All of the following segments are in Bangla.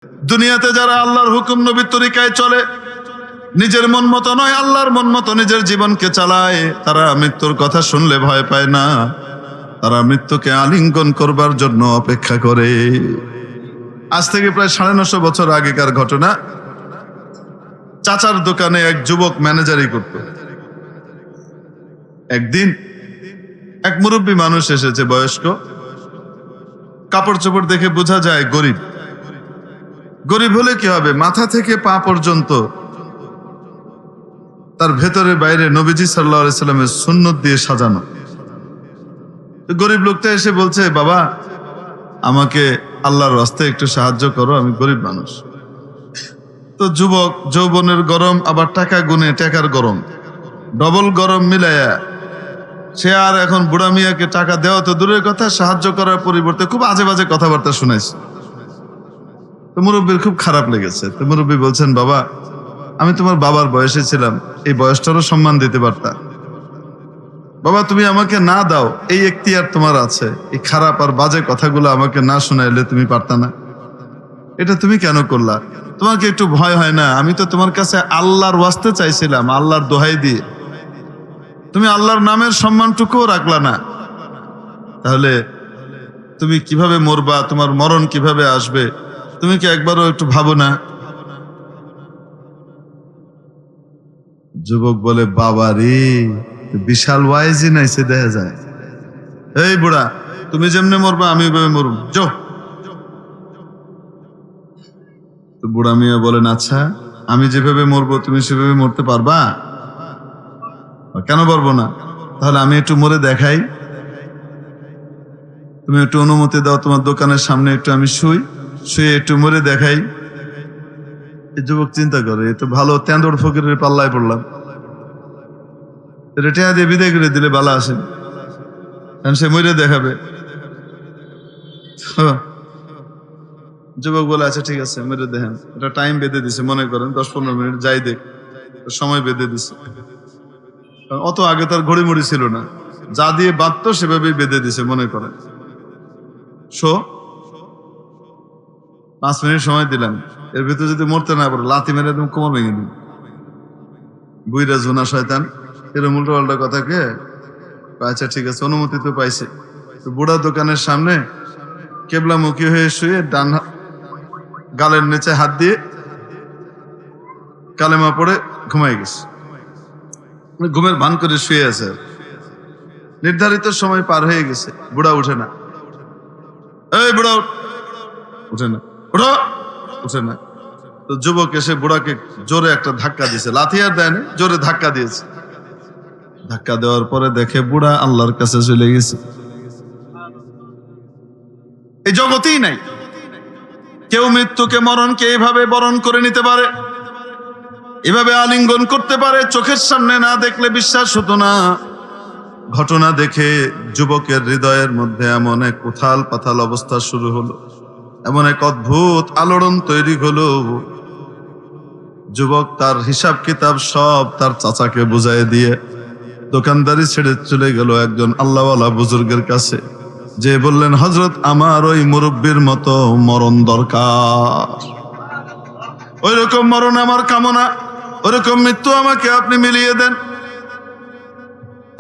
দুনিয়াতে যারা আল্লাহর হুকুম নবীর তরিকায় চলে, নিজের মন মতো নয় আল্লাহর মন মতো নিজের জীবনকে চালায়, তারা মৃত্যুর কথা শুনলে ভয় পায় না, তারা মৃত্যুকে আলিঙ্গন করবার জন্য অপেক্ষা করে। আজ থেকে প্রায় 950 বছর আগেকার ঘটনা। চাচার দোকানে এক যুবক ম্যানেজারি করত। একদিন এক মুরব্বী মানুষ এসেছে, বয়স্ক, কাপড় চোপড় দেখে বোঝা যায় গরিব। গরিব হলে কি হবে, মাথা থেকে পা পর্যন্ত তার ভেতরে বাইরে নবীজি সাল্লাল্লাহু আলাইহি সাল্লামের সুন্নত দিয়ে সাজানো। গরিব লোকটা এসে বলছে, বাবা আমাকে আল্লাহর রাস্তায় একটু সাহায্য করো, আমি গরিব মানুষ। তো যুবক, যৌবনের গরম আবার টাকা গুনে টাকার গরম, ডবল গরম মিলাইয়া সে আর এখন বুড়া মিয়াকে টাকা দেওয়া তো দূরের কথা, সাহায্য করার পরিবর্তে খুব আজে বাজে কথাবার্তা শুনাইছে। তো মুরব্বীর খুব খারাপ লেগেছে। তো মুরব্বী বলছেন, বাবা আমি তোমার বাবার বয়সে ছিলাম, এই বয়সটারও সম্মান দিতে পারতা। বাবা তুমি আমাকে না দাও, এই এখতিয়ার তোমার আছে, এই খারাপ আর বাজে কথাগুলো আমাকে না শোনাইলে তুমি পারতা না, এটা তুমি কেন করলা? তোমার কি একটু ভয় হয় না? আমি তো তোমার কাছে আল্লাহর ওয়াস্তে চাইছিলাম, আল্লাহর দোহাই দিয়ে, তুমি আল্লাহর নামের সম্মানটুকুও রাখলা না, তাহলে তুমি কিভাবে মরবা, তোমার মরণ কিভাবে আসবে, তুমি কি একবারও একটু ভাবো না? যুবক বলে, বাবা রে, বিশাল ওয়াইজি নাইছে দেখা যায়। এই বুড়া, তুমি যেমনে মরবা আমি ওইভাবে মরব, যাও। তো বুড়া মিয়া বলেন, আচ্ছা আমি যেভাবে মরবো তুমি সেভাবে মরতে পারবা? কেন পারবো না? তাহলে আমি একটু মরে দেখাই, তুমি একটু অনুমতি দাও, তোমার দোকানের সামনে একটু আমি শুয়ে একটু মরে দেখাই। এই যুবক চিন্তা করে, এ তো ভালো তেঁদুর ফকিরের পাল্লায় পড়লাম, রেটে দিয়ে বিদায় করে দিলে বালা আসেন, কারণ সে মরে দেখাবে। যুবক বলে, আচ্ছা ঠিক আছে মেরে দেখেন। এটা টাইম বেঁধে দিছে, মনে করেন 10-15 মিনিট যাই দেখ, সময় বেঁধে দিছে। অত আগে তার ঘড়ি মুড়ি ছিল না, যা দিয়ে বাঁধতো সেভাবেই বেঁধে দিছে, মনে করেন 5 মিনিট সময় দিলাম, এর ভিতরে যদি মরতে না পারো লাথি মেরে তুমি কোমর ভেঙে দিন। বুইরা জোনা শয়তান এরকম উল্টো পাল্টা কথা কে? আচ্ছা ঠিক আছে, অনুমতি তো পাইছে। বুড়া দোকানের সামনে কেবলামুখী হয়ে শুয়ে ডান গালের নিচে হাত দিয়ে কালেমা পড়ে ঘুমাই গেছে। ঘুমের ভান করে শুয়ে আছে। নির্ধারিত সময় পার হয়ে গেছে, বুড়া উঠে না। এই বুড়া উঠে না, উঠে না। তো যুবক এসে বুড়াকে জোরে একটা ধাক্কা দিয়েছে, লাথি আর দেয়নি, জোরে ধাক্কা দিয়েছে। ধাক্কা দেওয়ার পরে দেখে বুড়া আল্লাহর কাছে চলে গেছে। এই জগতেই নাই কেউ মৃত্যুকে, মরণকে এইভাবে বরণ করে নিতে পারে, এভাবে আলিঙ্গন করতে পারে। চোখের সামনে না দেখলে বিশ্বাস হতো না। ঘটনা দেখে যুবকের হৃদয়ের মধ্যে এমন এক উথাল পাথাল অবস্থা শুরু হলো, এমন এক অদ্ভুত আলোড়ন তৈরি হলো। যুবক তার হিসাব কিতাব সব তার চাচাকে বুঝাই দিয়ে দোকানদারি ছেড়ে চলে গেল একজন আল্লাহওয়ালা বুজুর্গের কাছে, যে বললেন, হযরত আমার ওই মুরব্বীর মতো মরণ দরকার, ওই রকম মরণ আমার কামনা, ওরকম মৃত্যু আমাকে আপনি মিলিয়ে দেন।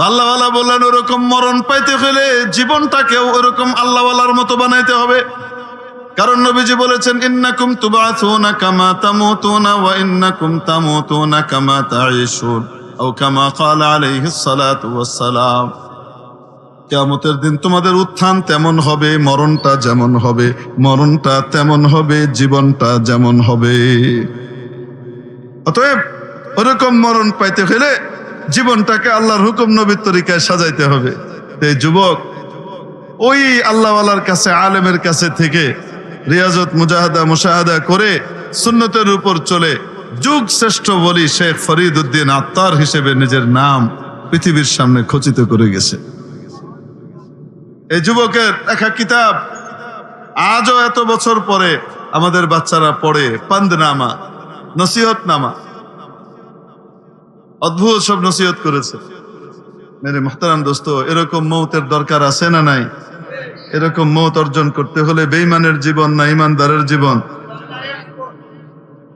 আল্লাহওয়ালা বললেন, ওরকম মরণ পাইতে হলে জীবনটাকেও ওরকম আল্লাহওয়ালার মতো বানাইতে হবে। কারণ নবীজি বলেছেন, ইন্নাকুম তুবাসুনা কামা তামুতুনা ওয়া ইন্নাকুম তামুতুনা কামা তাঈশুন, আও কামা ক্বালা আলাইহিস সালাতু ওয়াস সালাম। কিয়ামতের দিন তোমাদের উত্থান তেমন হবে, মরণটা যেমন হবে, মরণটা তেমন হবে, জীবনটা যেমন হবে। অতএব ওরকম মরণ পাইতে হলে জীবনটাকে আল্লাহর হুকুম নবীর তরিকায় সাজাইতে হবে। এই যুবক ওই আল্লাহওয়ালার কাছে, আলেমের কাছে থেকে রিয়াজত মুজাহাদা মুশাহাদা করে সুন্নতের উপর চলে যুগ শ্রেষ্ঠ বলি শেখ ফরিদ উদ্দিন আত্তার হিসেবে নিজের নাম পৃথিবীর সামনে খচিত করে গেছে। এই যুবকের লেখা কিতাব আজও এত বছর পরে আমাদের বাচ্চারা পড়ে, পান্দনামা, নসিহতনামা, অদ্ভুত সব নসিহত করেছে। মেরে মুহতারাম দোস্ত, এরকম মৌতের দরকার আছে না নাই? এরকম মৌত অর্জন করতে হলে বেঈমানের জীবন না ইমানদারের জীবন?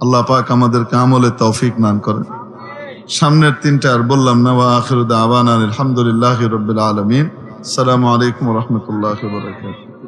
আল্লাহ পাক আমাদেরকে আমলে তৌফিক দান করেন। সামনের তিনটা আর বললাম না। ওয়া আখিরু দাওয়ানা আলহামদুলিল্লাহি রাব্বিল আলামিন। আসসালামু আলাইকুম ওয়া রাহমাতুল্লাহি ওয়া বারাকাতুহু।